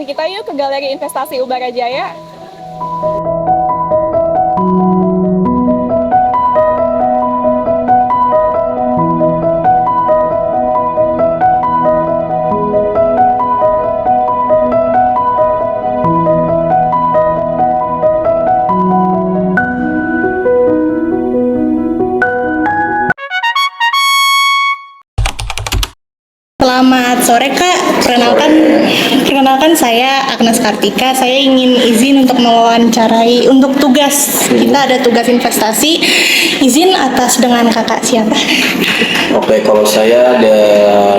kita yuk ke Galeri Investasi Ubara Jaya. Selamat sore Kak, perkenalkan saya Agnes Kartika. Saya ingin izin untuk mewawancarai untuk tugas. Kita ada tugas investasi. Izin atas dengan Kakak siapa? Oke, kalau saya ada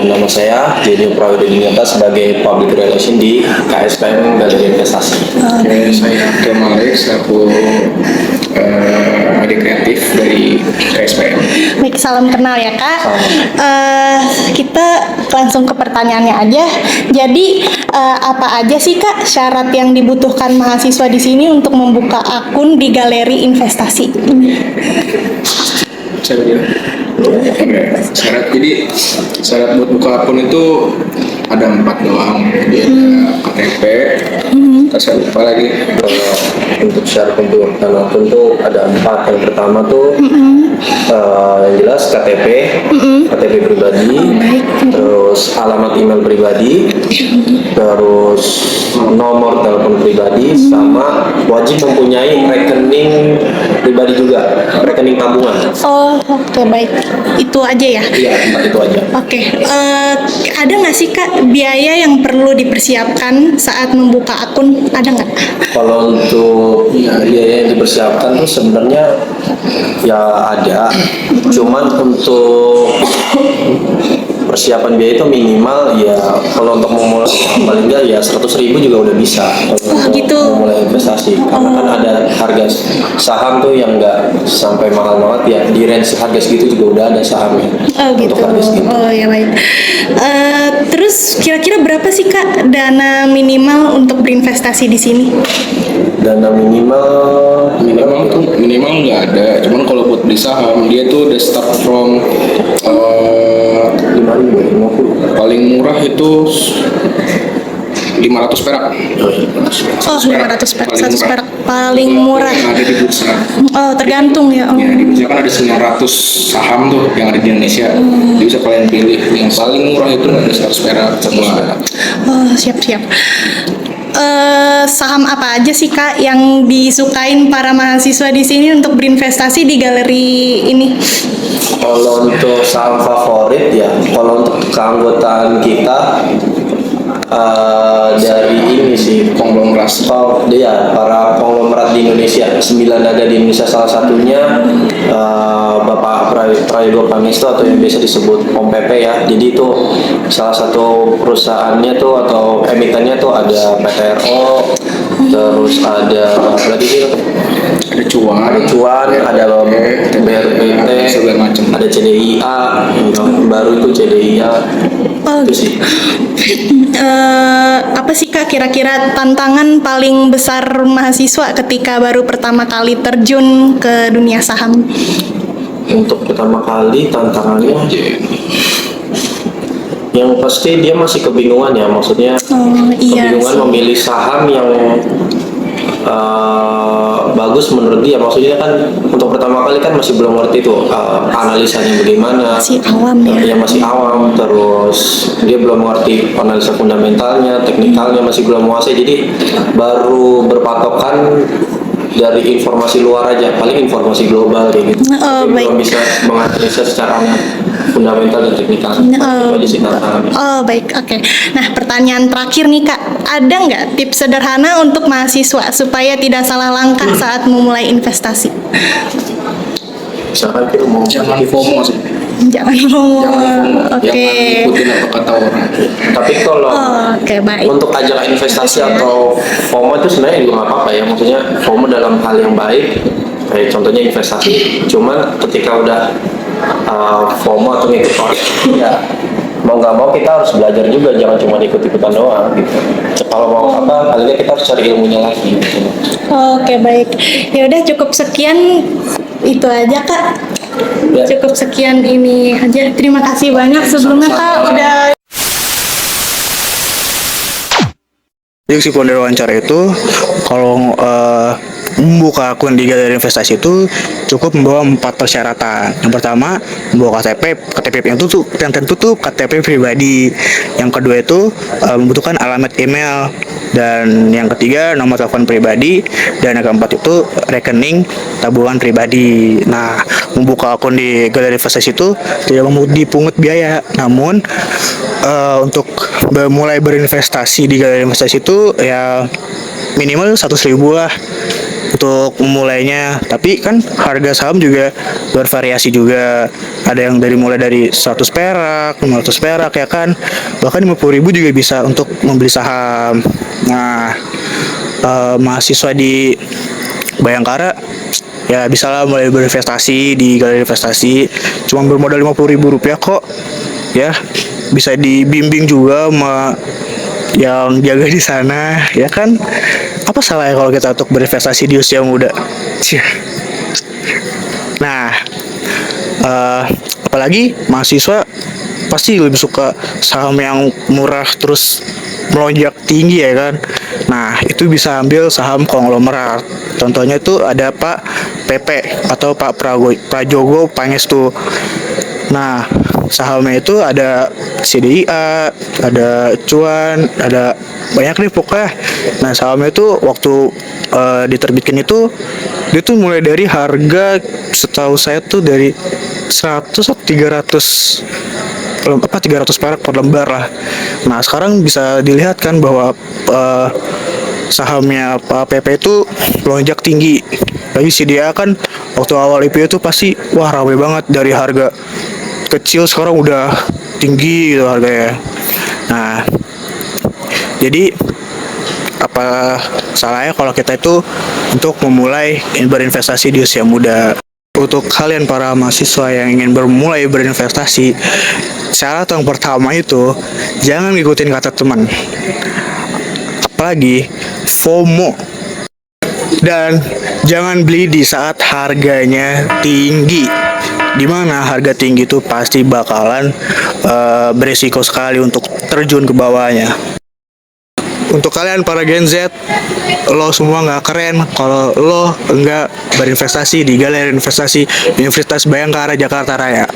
nama saya Jadi Prawidinata sebagai Public Relation di KSPM Galeri Investasi. Oke, saya Abdul Malik selaku media kreatif dari KSPM. Baik, salam kenal ya Kak. Kita langsung ke pertanyaannya aja. Jadi apa aja sih Kak syarat yang dibutuhkan mahasiswa di sini untuk membuka akun di Galeri Investasi? Saya bilang. Syarat buat buka akun itu ada 4 doang. Jadi ada KTP, saya lupa lagi. Kalau untuk syarat pembukaan akun tuh ada 4. Yang pertama tuh yang jelas KTP, KTP pribadi, terus alamat email pribadi, terus nomor telepon pribadi, sama wajib mempunyai rekening pribadi juga, rekening tabungan. Oh, oke, baik. Itu aja ya? Iya, 4 itu aja. Oke, ada nggak sih Kak biaya yang perlu dipersiapkan saat membuka akun? Ada nggak? Kalau untuk biaya yang dipersiapkan tuh sebenarnya ya ada, cuman untuk persiapan biaya itu minimal ya kalau untuk memulai paling enggak ya 100.000 juga udah bisa untuk gitu. memulai investasi, karena kan ada harga saham tuh yang nggak sampai mahal banget ya, di range harga segitu juga udah ada sahamnya. Oh gitu. Untuk harga segitu. Oh ya baik. Terus kira-kira berapa sih Kak dana minimal untuk berinvestasi di sini? Dana minimal Minimal nggak ada, cuman kalau buat beli saham dia tuh udah start from 50. paling murah itu 500 perak. Oh, 500 perak, 100 perak paling murah. Yang ada di bursa. Oh, tergantung ya. Oh. Ya, di bursa kan ada 900 saham tuh yang ada di Indonesia. Jadi bisa kalian pilih. Yang paling murah itu ada 100 perak semua. Oh, siap-siap. Saham apa aja sih Kak yang disukain para mahasiswa di sini untuk berinvestasi di galeri ini? Kalau untuk saham favorit ya, kalau untuk keanggotaan kita dari ini sih Konglomerat. Dia para konglomerat di Indonesia, 9 ada di Indonesia, salah satunya Bapak Prayogo Pangestu atau yang biasa disebut Om Pepe ya. Jadi itu salah satu perusahaannya tuh atau emitennya tuh ada PTRO, terus ada Ada cuan, ada BRPT, segala macam. ada CDIA, baru itu CDIA. Oh, Itu sih. Apa sih Kak kira-kira tantangan paling besar mahasiswa ketika baru pertama kali terjun ke dunia saham? Untuk pertama kali tantangannya yang pasti dia masih kebingungan ya, maksudnya Iya kebingungan sih. memilih saham yang bagus menurut dia. Maksudnya kan untuk pertama kali kan masih belum ngerti tuh analisanya bagaimana, Masih awam ya. masih awam, terus dia belum mengerti analisa fundamentalnya, teknikalnya masih belum menguasai, jadi baru berpatokan dari informasi luar aja, paling informasi global kayak gitu. Tapi baik. belum bisa menganalisa secara fundamental dan teknikal. Itu aja sih tantangannya. Oh baik, oke. Nah pertanyaan terakhir nih Kak, ada nggak tips sederhana untuk mahasiswa supaya tidak salah langkah saat memulai investasi? Misalkan kita mau Jangan FOMO sih. Jangan ngomong. Jangan Oke. ikutin apa kata orang. Tapi kalau Oke, baik. untuk ajak investasi atau FOMO itu sebenarnya juga nggak apa-apa ya, maksudnya FOMO dalam hal yang baik, kayak contohnya investasi. Cuman ketika udah FOMO atau ngikut orang, ya mau nggak mau kita harus belajar juga, jangan cuma ikut-ikutan doang gitu. Kalau mau apa, paling nggak kita harus cari ilmunya lagi gitu. Oke, baik. Ya udah cukup sekian itu aja Kak. Ya. Cukup sekian ini aja. Terima kasih banyak sebelumnya Kak udah Jadi kesimpulan dari wawancara itu, kalau membuka akun di galeri investasi itu cukup membawa 4 persyaratan. Yang pertama, membawa KTP yang tertutup KTP pribadi. Yang kedua itu membutuhkan alamat email. Dan yang ketiga, nomor telepon pribadi. Dan yang keempat itu rekening tabungan pribadi. Nah, membuka akun di galeri investasi itu tidak dipungut biaya. Namun untuk mulai berinvestasi di galeri investasi itu ya minimal 100.000 lah untuk memulainya. Tapi kan harga saham juga bervariasi juga. Ada yang mulai dari 100 perak, 500 perak ya kan. Bahkan 50.000 juga bisa untuk membeli saham. Nah, mahasiswa di Bayangkara ya bisa lah mulai berinvestasi di galeri investasi. Cuma bermodal Rp50.000 kok. Ya, bisa dibimbing juga sama yang jaga di sana, ya kan? Apa salahnya kalau kita untuk berinvestasi di usia muda? Cia. Nah, apalagi mahasiswa pasti lebih suka saham yang murah terus melonjak tinggi ya kan. Nah, itu bisa ambil saham konglomerat. Contohnya itu ada Pak PP atau Pak Prajogo Pangestu. Nah, sahamnya itu ada CDIA, ada Cuan, ada banyak nih pokoknya. Nah, sahamnya itu waktu diterbitkan itu dia tuh mulai dari harga, setahu saya tuh dari 100 atau 300 perak per lembar lah. Nah, sekarang bisa dilihat kan bahwa sahamnya Pak PP itu melonjak tinggi. Lagi CDIA kan waktu awal IPO itu pasti wah ramai banget, dari harga kecil sekarang udah tinggi gitu harganya. Nah, jadi apa salahnya kalau kita itu untuk memulai berinvestasi di usia muda? Untuk kalian para mahasiswa yang ingin bermulai berinvestasi, syarat yang pertama itu jangan ngikutin kata teman, apalagi FOMO, dan jangan beli di saat harganya tinggi. Dimana harga tinggi itu pasti bakalan beresiko sekali untuk terjun ke bawahnya. Untuk kalian para Gen Z, lo semua nggak keren kalau lo nggak berinvestasi di galeri investasi Universitas Bayangkara Jakarta Raya.